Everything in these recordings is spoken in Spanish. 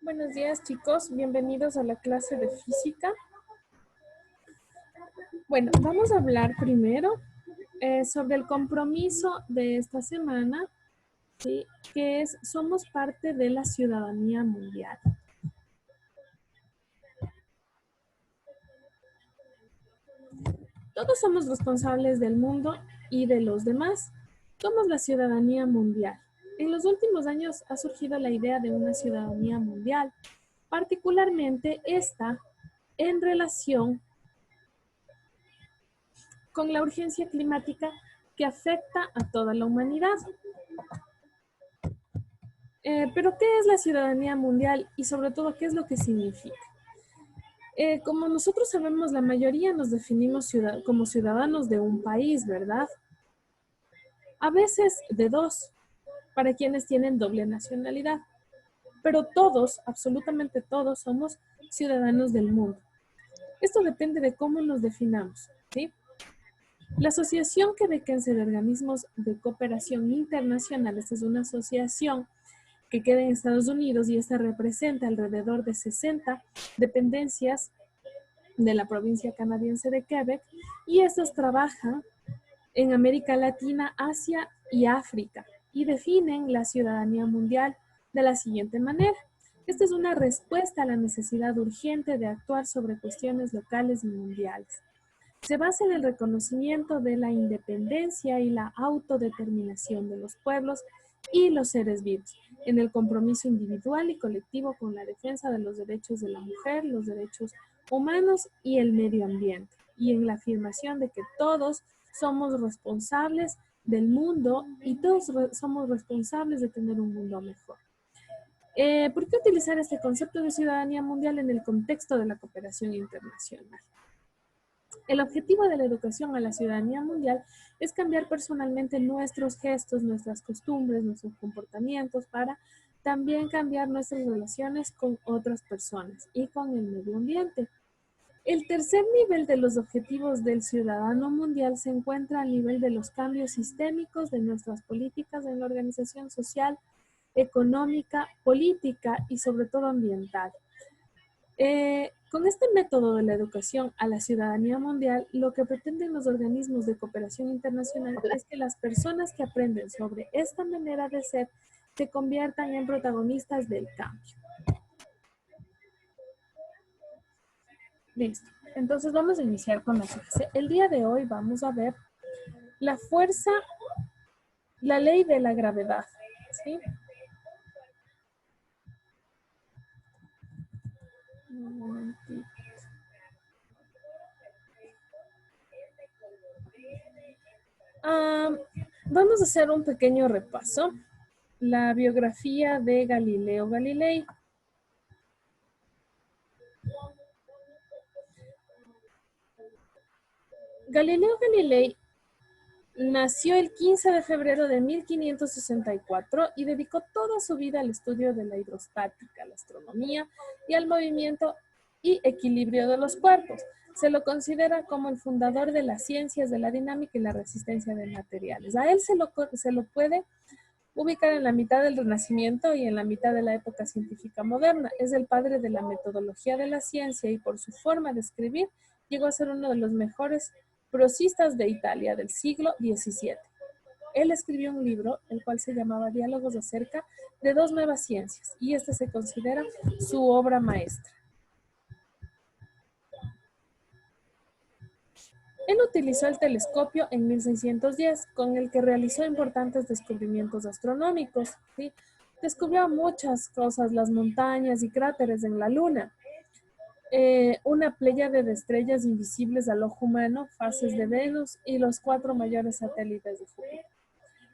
Buenos días, chicos. Bienvenidos a la clase de física. Bueno, vamos a hablar primero sobre el compromiso de esta semana, ¿sí? Que es, somos parte de la ciudadanía mundial. Todos somos responsables del mundo y de los demás. Somos la ciudadanía mundial. En los últimos años ha surgido la idea de una ciudadanía mundial, particularmente esta en relación con la urgencia climática que afecta a toda la humanidad. Pero ¿qué es la ciudadanía mundial y sobre todo qué es lo que significa? Como nosotros sabemos, la mayoría nos definimos como ciudadanos de un país, ¿verdad? A veces de dos, para quienes tienen doble nacionalidad. Pero todos, absolutamente todos, somos ciudadanos del mundo. Esto depende de cómo nos definamos, ¿sí? La Asociación Quebequense de Organismos de Cooperación Internacional, esta es una asociación que queda en Estados Unidos y esta representa alrededor de 60 dependencias de la provincia canadiense de Quebec y estas trabajan en América Latina, Asia y África y definen la ciudadanía mundial de la siguiente manera. Esta es una respuesta a la necesidad urgente de actuar sobre cuestiones locales y mundiales. Se basa en el reconocimiento de la independencia y la autodeterminación de los pueblos y los seres vivos, en el compromiso individual y colectivo con la defensa de los derechos de la mujer, los derechos humanos y el medio ambiente, y en la afirmación de que todos somos responsables del mundo y todos somos responsables de tener un mundo mejor. ¿Por qué utilizar este concepto de ciudadanía mundial en el contexto de la cooperación internacional? El objetivo de la educación a la ciudadanía mundial es cambiar personalmente nuestros gestos, nuestras costumbres, nuestros comportamientos para también cambiar nuestras relaciones con otras personas y con el medio ambiente. El tercer nivel de los objetivos del ciudadano mundial se encuentra al nivel de los cambios sistémicos de nuestras políticas en la organización social, económica, política y sobre todo ambiental. Con este método de la educación a la ciudadanía mundial, lo que pretenden los organismos de cooperación internacional es que las personas que aprenden sobre esta manera de ser se conviertan en protagonistas del cambio. Listo. Entonces vamos a iniciar con la clase. El día de hoy vamos a ver la fuerza, la ley de la gravedad, ¿sí? Un momentito. Vamos a hacer un pequeño repaso. La biografía de Galileo Galilei. Galileo Galilei nació el 15 de febrero de 1564 y dedicó toda su vida al estudio de la hidrostática, la astronomía y al movimiento y equilibrio de los cuerpos. Se lo considera como el fundador de las ciencias de la dinámica y la resistencia de materiales. A él se lo puede ubicar en la mitad del Renacimiento y en la mitad de la época científica moderna. Es el padre de la metodología de la ciencia y por su forma de escribir llegó a ser uno de los mejores prosistas de Italia del siglo XVII. Él escribió un libro, el cual se llamaba Diálogos acerca de dos nuevas ciencias, y este se considera su obra maestra. Él utilizó el telescopio en 1610, con el que realizó importantes descubrimientos astronómicos, ¿sí? Descubrió muchas cosas, las montañas y cráteres en la Luna, una pléyade de estrellas invisibles al ojo humano, fases de Venus y los 4 mayores satélites de Júpiter.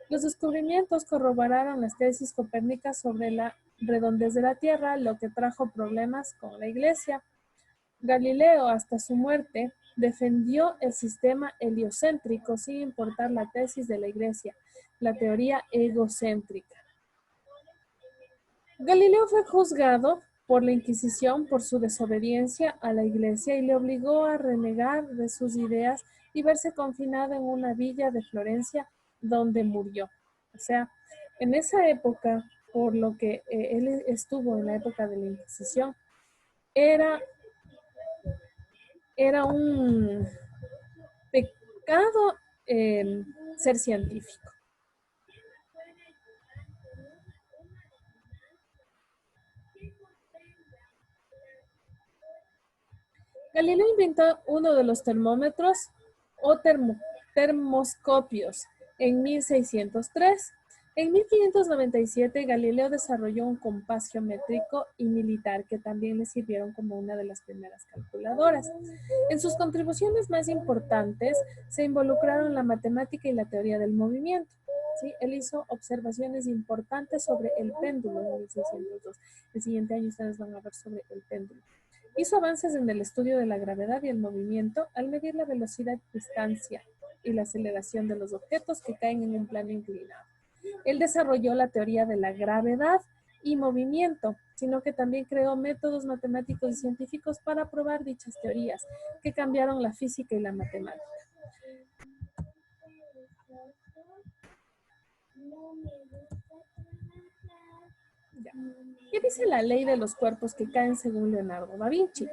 Los descubrimientos corroboraron las tesis copérnicas sobre la redondez de la Tierra, lo que trajo problemas con la Iglesia. Galileo, hasta su muerte, defendió el sistema heliocéntrico sin importar la tesis de la Iglesia, la teoría egocéntrica. Galileo fue juzgado por la Inquisición por su desobediencia a la Iglesia y le obligó a renegar de sus ideas y verse confinado en una villa de Florencia donde murió. O sea, en esa época por lo que él estuvo en la época de la Inquisición, era, era un pecado ser científico. Galileo inventó uno de los termómetros o termoscopios en 1603. En 1597, Galileo desarrolló un compás geométrico y militar que también le sirvieron como una de las primeras calculadoras. En sus contribuciones más importantes se involucraron la matemática y la teoría del movimiento. ¿Sí? Él hizo observaciones importantes sobre el péndulo en 1602. El siguiente año ustedes van a ver sobre el péndulo. Hizo avances en el estudio de la gravedad y el movimiento al medir la velocidad, distancia y la aceleración de los objetos que caen en un plano inclinado. Él desarrolló la teoría de la gravedad y movimiento, sino que también creó métodos matemáticos y científicos para probar dichas teorías, que cambiaron la física y la matemática. Ya. ¿Qué dice la ley de los cuerpos que caen según Leonardo da Vinci?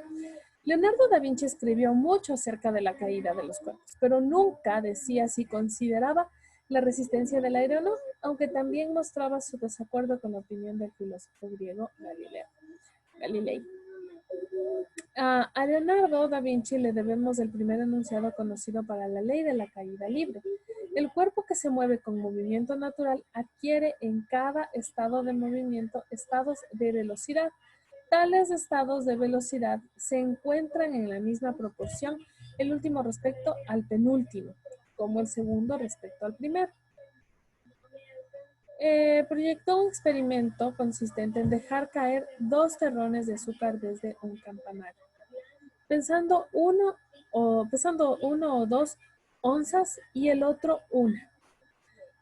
Leonardo da Vinci escribió mucho acerca de la caída de los cuerpos, pero nunca decía si consideraba la resistencia del aire o no, aunque también mostraba su desacuerdo con la opinión del filósofo griego Galilei. A Leonardo da Vinci le debemos el primer enunciado conocido para la ley de la caída libre. El cuerpo que se mueve con movimiento natural adquiere en cada estado de movimiento estados de velocidad. Tales estados de velocidad se encuentran en la misma proporción, el último respecto al penúltimo, como el segundo respecto al primero. Proyectó un experimento consistente en dejar caer 2 terrones de azúcar desde un campanario, pesando uno o 2 onzas y el otro 1.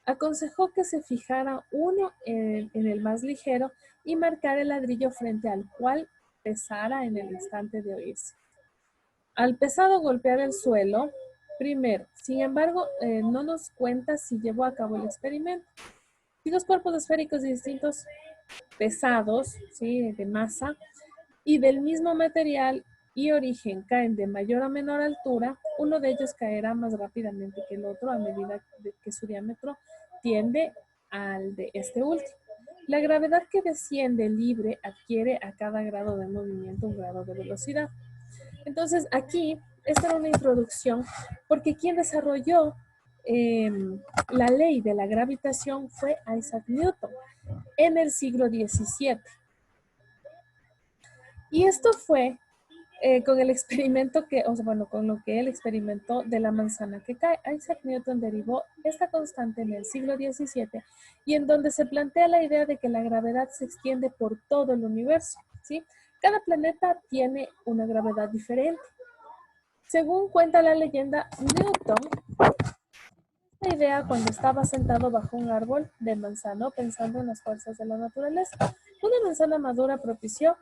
Aconsejó que se fijara uno en el más ligero y marcar el ladrillo frente al cual pesara en el instante de oírse. Al pesado golpear el suelo, primero, sin embargo, no nos cuenta si llevó a cabo el experimento. Si 2 cuerpos esféricos distintos, pesados, ¿sí? De masa, y del mismo material y origen caen de mayor a menor altura, uno de ellos caerá más rápidamente que el otro a medida que su diámetro tiende al de este último. La gravedad que desciende libre adquiere a cada grado de movimiento un grado de velocidad. Entonces aquí, esta era una introducción, porque quien desarrolló la ley de la gravitación fue Isaac Newton en el siglo XVII. Y esto fue con el experimento con lo que él experimentó de la manzana que cae. Isaac Newton derivó esta constante en el siglo XVII y en donde se plantea la idea de que la gravedad se extiende por todo el universo, ¿sí? Cada planeta tiene una gravedad diferente. Según cuenta la leyenda, Newton esta idea cuando estaba sentado bajo un árbol de manzano pensando en las fuerzas de la naturaleza. Una manzana madura propició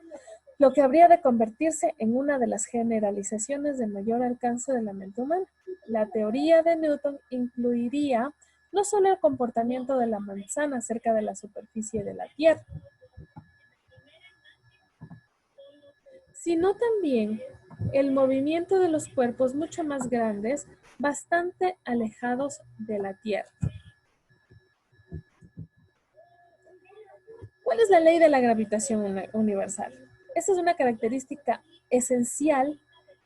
lo que habría de convertirse en una de las generalizaciones de mayor alcance de la mente humana. La teoría de Newton incluiría no solo el comportamiento de la manzana cerca de la superficie de la Tierra, sino también el movimiento de los cuerpos mucho más grandes, bastante alejados de la Tierra. ¿Cuál es la ley de la gravitación universal? Esta es una característica esencial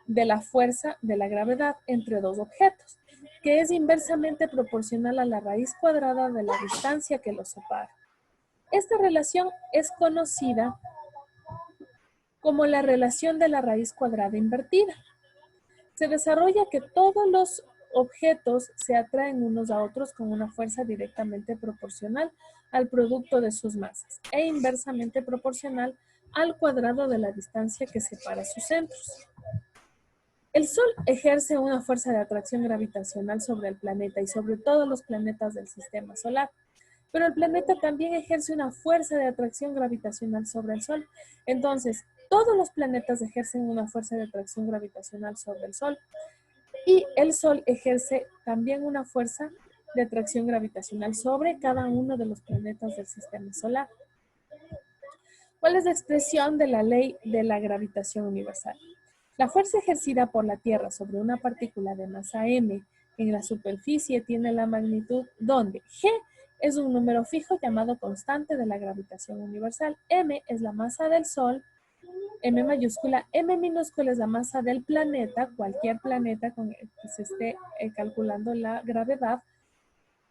de la fuerza de la gravedad entre 2 objetos, que es inversamente proporcional a la raíz cuadrada de la distancia que los separa. Esta relación es conocida como la relación de la raíz cuadrada invertida. Se desarrolla que todos los objetos se atraen unos a otros con una fuerza directamente proporcional al producto de sus masas e inversamente proporcional al cuadrado de la distancia que separa sus centros. El Sol ejerce una fuerza de atracción gravitacional sobre el planeta y sobre todos los planetas del sistema solar. Pero el planeta también ejerce una fuerza de atracción gravitacional sobre el Sol. Entonces, todos los planetas ejercen una fuerza de atracción gravitacional sobre el Sol. Y el Sol ejerce también una fuerza de atracción gravitacional sobre cada uno de los planetas del sistema solar. ¿Cuál es la expresión de la ley de la gravitación universal? La fuerza ejercida por la Tierra sobre una partícula de masa m en la superficie tiene la magnitud donde g es un número fijo llamado constante de la gravitación universal. M es la masa del Sol, M mayúscula, M minúscula es la masa del planeta, cualquier planeta con el que se esté calculando la gravedad,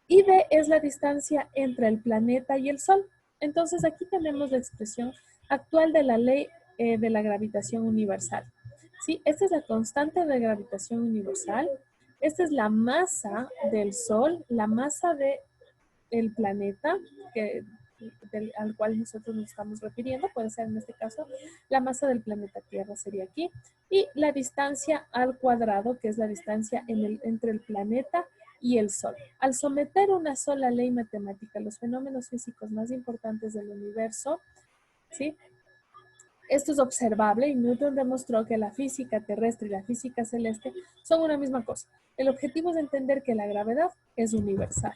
y D es la distancia entre el planeta y el Sol. Entonces aquí tenemos la expresión actual de la ley de la gravitación universal. ¿Sí? Esta es la constante de gravitación universal. Esta es la masa del Sol, la masa del planeta al cual nosotros nos estamos refiriendo. Puede ser en este caso la masa del planeta Tierra sería aquí. Y la distancia al cuadrado, que es la distancia entre el planeta y el Sol. Al someter una sola ley matemática a los fenómenos físicos más importantes del universo, ¿sí? Esto es observable y Newton demostró que la física terrestre y la física celeste son una misma cosa. El objetivo es entender que la gravedad es universal.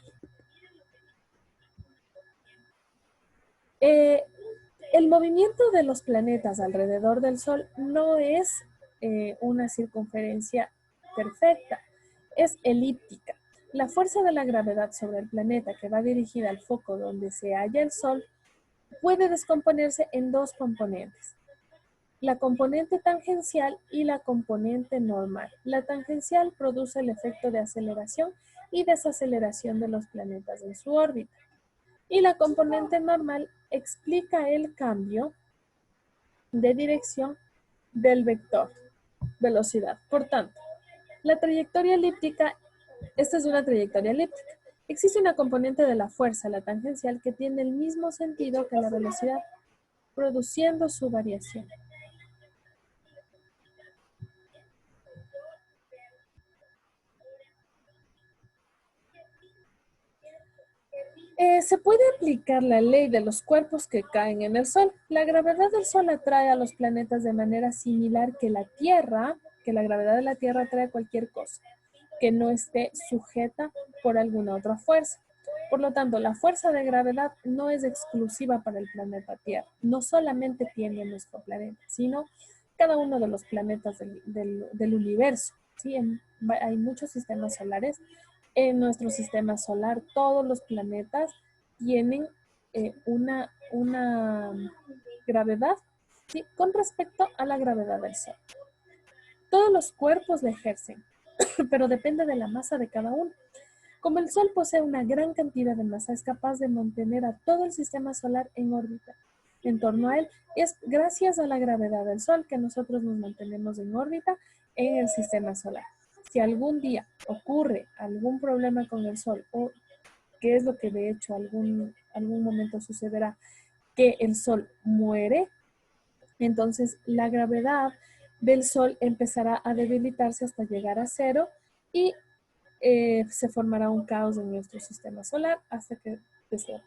El movimiento de los planetas alrededor del Sol no es una circunferencia perfecta, es elíptica. La fuerza de la gravedad sobre el planeta que va dirigida al foco donde se halla el Sol puede descomponerse en dos componentes: la componente tangencial y la componente normal. La tangencial produce el efecto de aceleración y desaceleración de los planetas en su órbita. Y la componente normal explica el cambio de dirección del vector velocidad. Por tanto, la trayectoria elíptica, esta es una trayectoria elíptica. Existe una componente de la fuerza, la tangencial, que tiene el mismo sentido que la velocidad, produciendo su variación. Se puede aplicar la ley de los cuerpos que caen en el Sol. La gravedad del Sol atrae a los planetas de manera similar que la Tierra, que la gravedad de la Tierra atrae a cualquier cosa que no esté sujeta por alguna otra fuerza. Por lo tanto, la fuerza de gravedad no es exclusiva para el planeta Tierra. No solamente tiene nuestro planeta, sino cada uno de los planetas del universo. ¿Sí? Hay muchos sistemas solares. En nuestro sistema solar, todos los planetas tienen una gravedad, ¿sí?, con respecto a la gravedad del Sol. Todos los cuerpos la ejercen, pero depende de la masa de cada uno. Como el Sol posee una gran cantidad de masa, es capaz de mantener a todo el sistema solar en órbita en torno a él. Es gracias a la gravedad del Sol que nosotros nos mantenemos en órbita en el sistema solar. Si algún día ocurre algún problema con el Sol, o que es lo que de hecho algún momento sucederá, que el Sol muere, entonces la gravedad del Sol empezará a debilitarse hasta llegar a cero y se formará un caos en nuestro sistema solar hasta que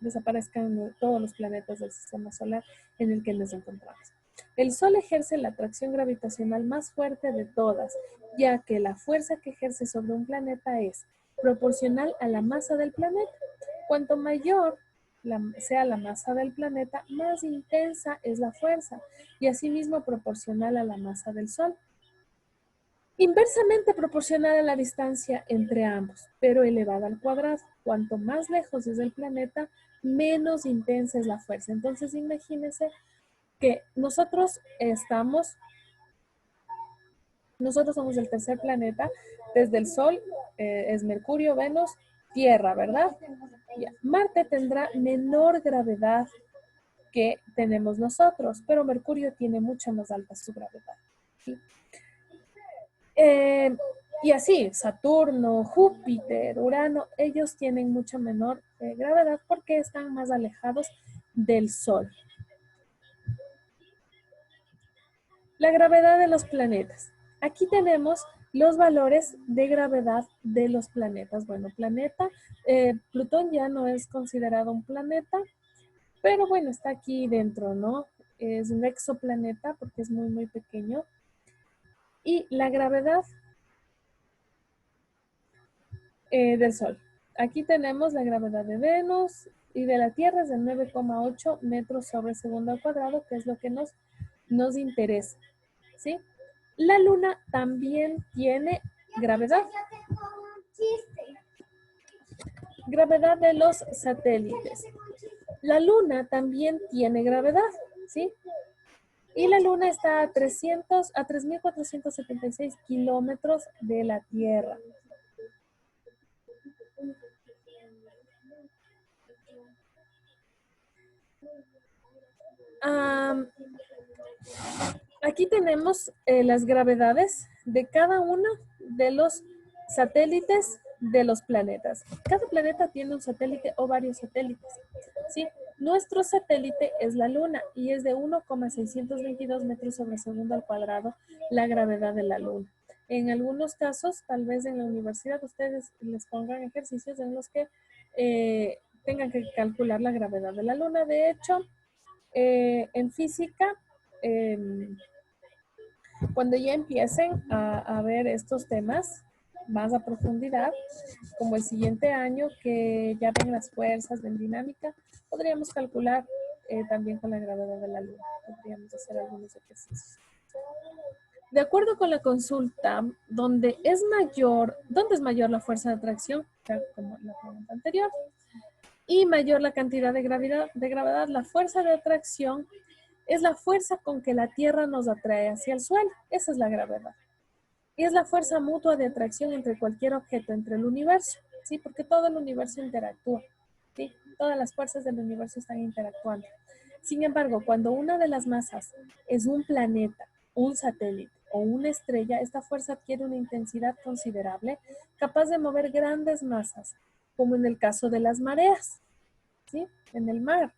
desaparezcan todos los planetas del sistema solar en el que nos encontramos. El Sol ejerce la atracción gravitacional más fuerte de todas, ya que la fuerza que ejerce sobre un planeta es proporcional a la masa del planeta. Cuanto mayor sea la masa del planeta, más intensa es la fuerza y asimismo proporcional a la masa del Sol. Inversamente proporcional a la distancia entre ambos, pero elevada al cuadrado. Cuanto más lejos es el planeta, menos intensa es la fuerza. Entonces imagínense que nosotros somos el tercer planeta desde el Sol, es Mercurio, Venus, Tierra, ¿verdad? Ya. Marte tendrá menor gravedad que tenemos nosotros, pero Mercurio tiene mucha más alta su gravedad. ¿Sí? Y así, Saturno, Júpiter, Urano, ellos tienen mucha menor gravedad porque están más alejados del Sol. La gravedad de los planetas. Aquí tenemos los valores de gravedad de los planetas. Bueno, Plutón ya no es considerado un planeta, pero bueno, está aquí dentro, ¿no? Es un exoplaneta porque es muy, muy pequeño. Y la gravedad del Sol. Aquí tenemos la gravedad de Venus y de la Tierra es de 9,8 metros sobre segundo al cuadrado, que es lo que nos interesa, ¿sí? La Luna también tiene gravedad. Gravedad de los satélites. La Luna también tiene gravedad, ¿sí? Y la Luna está a 3.476 kilómetros de la Tierra. Aquí tenemos las gravedades de cada uno de los satélites de los planetas. Cada planeta tiene un satélite o varios satélites, ¿sí? Nuestro satélite es la Luna y es de 1,622 metros sobre segundo al cuadrado la gravedad de la Luna. En algunos casos, tal vez en la universidad, ustedes les pongan ejercicios en los que tengan que calcular la gravedad de la Luna. De hecho, en física, cuando ya empiecen a ver estos temas más a profundidad, como el siguiente año que ya ven las fuerzas, ven dinámica, podríamos calcular también con la gravedad de la Luna. Podríamos hacer algunos ejercicios. De acuerdo con la consulta, ¿dónde es mayor la fuerza de atracción? Como la pregunta anterior. Y mayor la cantidad de gravedad, la fuerza de atracción es la fuerza con que la Tierra nos atrae hacia el suelo. Esa es la gravedad. Y es la fuerza mutua de atracción entre cualquier objeto, entre el universo, ¿sí? Porque todo el universo interactúa, ¿sí? Todas las fuerzas del universo están interactuando. Sin embargo, cuando una de las masas es un planeta, un satélite o una estrella, esta fuerza adquiere una intensidad considerable, capaz de mover grandes masas, como en el caso de las mareas, ¿sí? En el mar.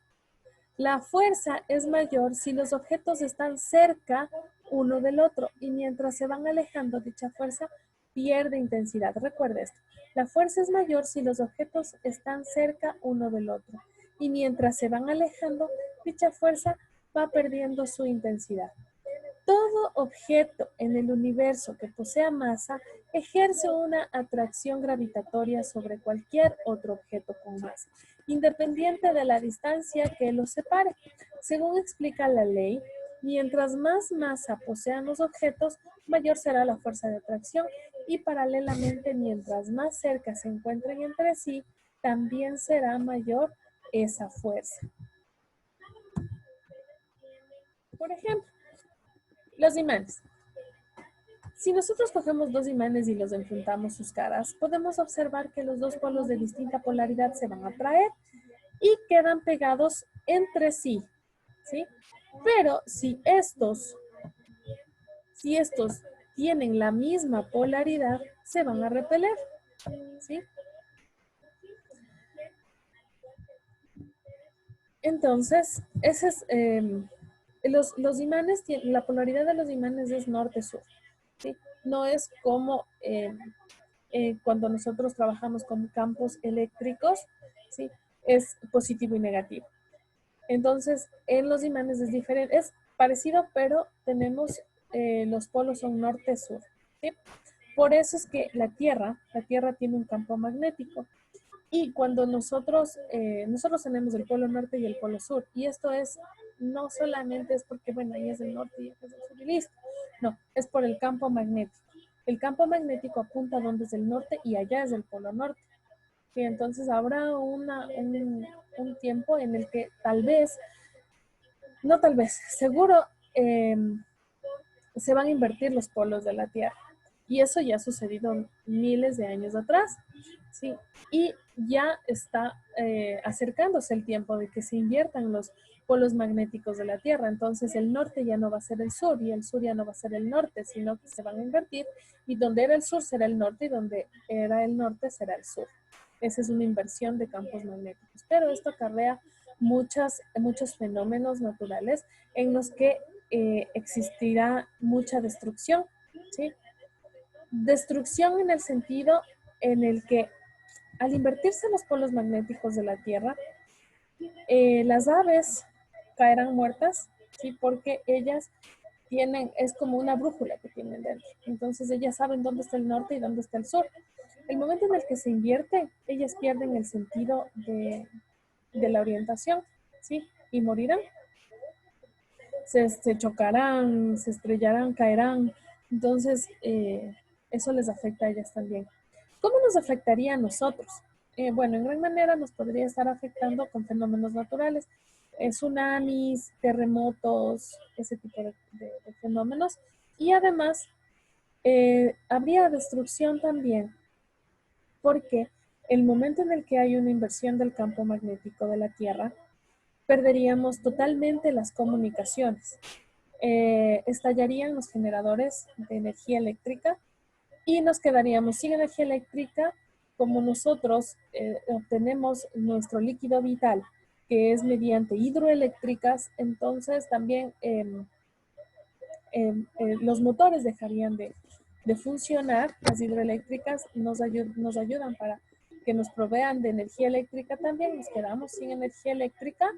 La fuerza es mayor si los objetos están cerca uno del otro y mientras se van alejando, dicha fuerza pierde intensidad. Recuerde esto. La fuerza es mayor si los objetos están cerca uno del otro y mientras se van alejando, dicha fuerza va perdiendo su intensidad. Todo objeto en el universo que posea masa ejerce una atracción gravitatoria sobre cualquier otro objeto con masa, independiente de la distancia que los separe. Según explica la ley, mientras más masa posean los objetos, mayor será la fuerza de atracción y paralelamente, mientras más cerca se encuentren entre sí, también será mayor esa fuerza. Por ejemplo, los imanes. Si nosotros cogemos dos imanes y los enfrentamos sus caras, podemos observar que los dos polos de distinta polaridad se van a atraer y quedan pegados entre sí, ¿sí? Pero si estos tienen la misma polaridad, se van a repeler, ¿sí? Entonces, ese es, los imanes, la polaridad de los imanes es norte-sur, ¿sí? No es como cuando nosotros trabajamos con campos eléctricos, ¿sí? Es positivo y negativo. Entonces, en los imanes es diferente, es parecido, pero tenemos, los polos son norte-sur, ¿sí? Por eso es que la Tierra tiene un campo magnético. Y cuando nosotros tenemos el polo norte y el polo sur, y esto es, no solamente es porque, bueno, ahí es el norte y aquí es el sur y listo. No, es por el campo magnético. El campo magnético apunta donde es el norte y allá es el polo norte. Y entonces habrá un tiempo en el que seguro se van a invertir los polos de la Tierra. Y eso ya ha sucedido miles de años atrás, ¿sí? Y ya está acercándose el tiempo de que se inviertan los polos magnéticos de la Tierra. Entonces el norte ya no va a ser el sur y el sur ya no va a ser el norte, sino que se van a invertir y donde era el sur será el norte y donde era el norte será el sur. Esa es una inversión de campos magnéticos. Pero esto acarrea muchos fenómenos naturales en los que existirá mucha destrucción, ¿sí? Destrucción en el sentido en el que al invertirse los polos magnéticos de la Tierra, las aves caerán muertas, ¿sí? Porque ellas es como una brújula que tienen dentro. Entonces ellas saben dónde está el norte y dónde está el sur. El momento en el que se invierte, ellas pierden el sentido de la orientación, ¿sí? Y morirán. Se chocarán, se estrellarán, caerán. Entonces, eso les afecta a ellas también. ¿Cómo nos afectaría a nosotros? Bueno, en gran manera nos podría estar afectando con fenómenos naturales, tsunamis, terremotos, ese tipo de fenómenos. Y además, habría destrucción también, porque el momento en el que hay una inversión del campo magnético de la Tierra, perderíamos totalmente las comunicaciones. Estallarían los generadores de energía eléctrica y nos quedaríamos sin energía eléctrica. Como nosotros obtenemos nuestro líquido vital, que es mediante hidroeléctricas, entonces también los motores dejarían de funcionar. Las hidroeléctricas nos ayudan para que nos provean de energía eléctrica también. Nos quedamos sin energía eléctrica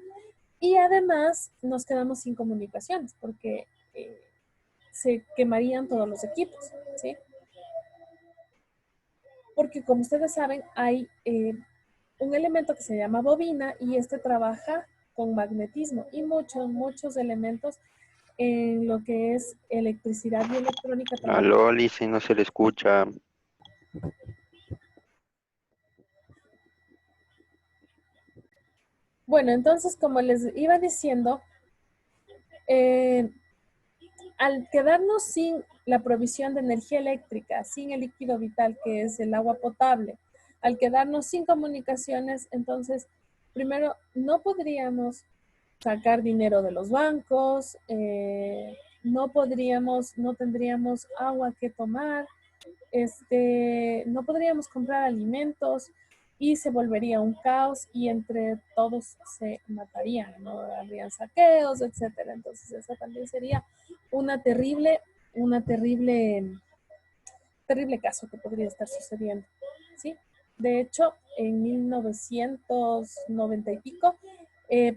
y además nos quedamos sin comunicaciones porque se quemarían todos los equipos, ¿sí? Porque como ustedes saben, hay un elemento que se llama bobina y este trabaja con magnetismo y muchos elementos en lo que es electricidad y electrónica A trabajan. Loli, si no se le escucha. Bueno, entonces, como les iba diciendo, eh, al quedarnos sin la provisión de energía eléctrica, sin el líquido vital que es el agua potable, al quedarnos sin comunicaciones, entonces, primero, no podríamos sacar dinero de los bancos, no tendríamos agua que tomar, no podríamos comprar alimentos y se volvería un caos y entre todos se matarían, ¿no? Habrían saqueos, etcétera. Entonces, esa también sería una terrible caso que podría estar sucediendo, ¿sí? De hecho, en 1990 y pico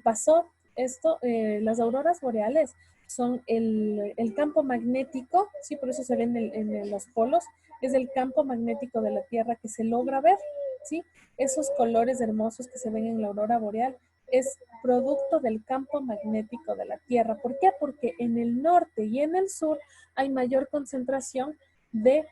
pasó esto, las auroras boreales son el campo magnético, sí, por eso se ven en los polos, es el campo magnético de la Tierra que se logra ver, ¿sí? Esos colores hermosos que se ven en la aurora boreal es producto del campo magnético de la Tierra. ¿Por qué? Porque en el norte y en el sur hay mayor concentración de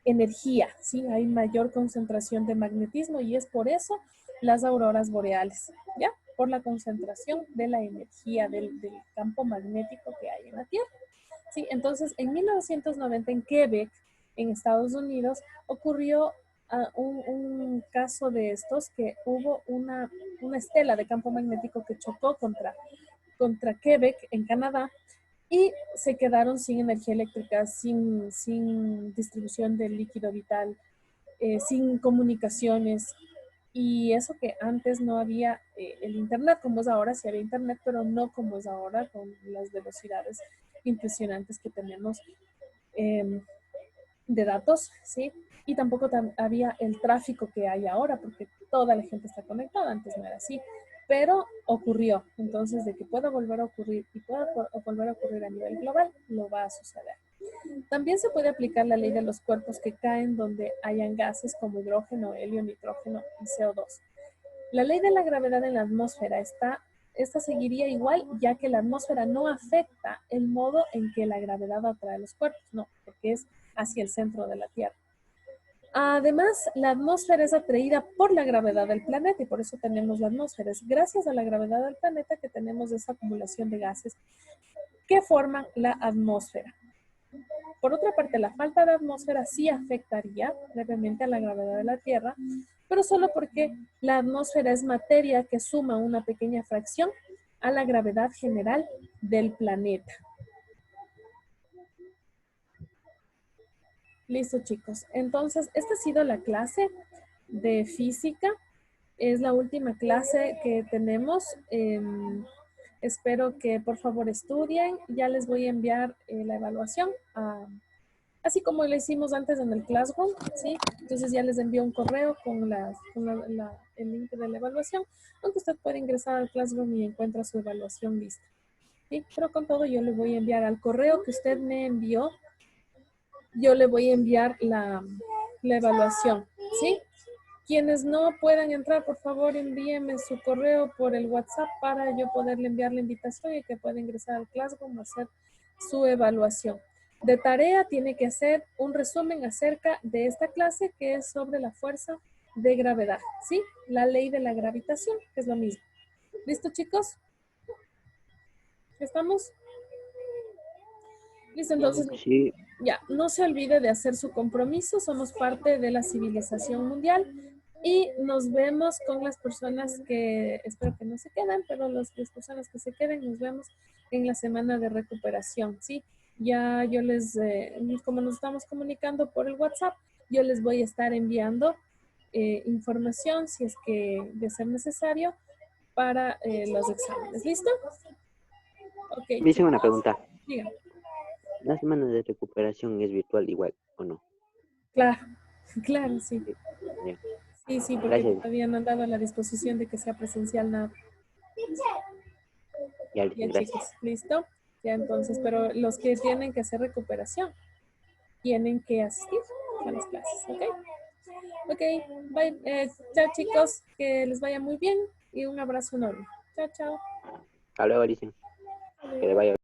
energía, ¿sí? Hay mayor concentración de magnetismo y es por eso las auroras boreales, ¿ya? Por la concentración de la energía del campo magnético que hay en la Tierra. Sí, entonces en 1990 en Quebec, en Estados Unidos, ocurrió un caso de estos que hubo una estela de campo magnético que chocó contra Quebec en Canadá y se quedaron sin energía eléctrica, sin distribución del líquido vital, sin comunicaciones. Y eso que antes no había el Internet, como es ahora, sí había Internet, pero no como es ahora, con las velocidades impresionantes que tenemos eh, de datos, ¿sí? Y tampoco había el tráfico que hay ahora, porque toda la gente está conectada, antes no era así, pero ocurrió. Entonces, de que pueda volver a ocurrir y pueda volver a ocurrir a nivel global, lo va a suceder. También se puede aplicar la ley de los cuerpos que caen donde hayan gases como hidrógeno, helio, nitrógeno y CO2. La ley de la gravedad en la atmósfera esta seguiría igual, ya que la atmósfera no afecta el modo en que la gravedad atrae los cuerpos, no, porque es hacia el centro de la Tierra. Además, la atmósfera es atraída por la gravedad del planeta y por eso tenemos la atmósfera. Es gracias a la gravedad del planeta que tenemos esa acumulación de gases que forman la atmósfera. Por otra parte, la falta de atmósfera sí afectaría levemente a la gravedad de la Tierra, pero solo porque la atmósfera es materia que suma una pequeña fracción a la gravedad general del planeta. Listo, chicos. Entonces, esta ha sido la clase de física. Es la última clase que tenemos. Espero que por favor estudien. Ya les voy a enviar la evaluación, así como lo hicimos antes en el Classroom, ¿sí? Entonces ya les envío un correo con el link de la evaluación, aunque usted puede ingresar al Classroom y encuentra su evaluación lista, ¿sí? Pero con todo yo le voy a enviar al correo que usted me envió, yo le voy a enviar la evaluación, ¿sí? Quienes no puedan entrar, por favor, envíenme su correo por el WhatsApp para yo poderle enviar la invitación y que pueda ingresar al Classroom a hacer su evaluación. De tarea tiene que hacer un resumen acerca de esta clase que es sobre la fuerza de gravedad, ¿sí? La ley de la gravitación, que es lo mismo. ¿Listo, chicos? ¿Estamos? Listo, entonces, Sí, ya, no se olvide de hacer su compromiso, somos parte de la civilización mundial y nos vemos con las personas que, espero que no se queden, pero las personas que se queden, nos vemos en la semana de recuperación, ¿sí? Ya yo les, como nos estamos comunicando por el WhatsApp, yo les voy a estar enviando información, si es que de ser necesario, para los exámenes. ¿Listo? Ok, me hice una chicos, pregunta. digan. ¿La semana de recuperación es virtual igual o no? Claro, claro, sí. Sí, ya. Sí, sí, porque Gracias. todavía no han dado la disposición de que sea presencial nada. Ya, listo, Ya, gracias. chicos, ¿listo? Ya entonces, pero los que tienen que hacer recuperación tienen que asistir a las clases, ¿ok? Ok, bye. Chao, chicos, que les vaya muy bien y un abrazo enorme. Chao, chao. Hasta luego, dicen. Que le Adiós. vaya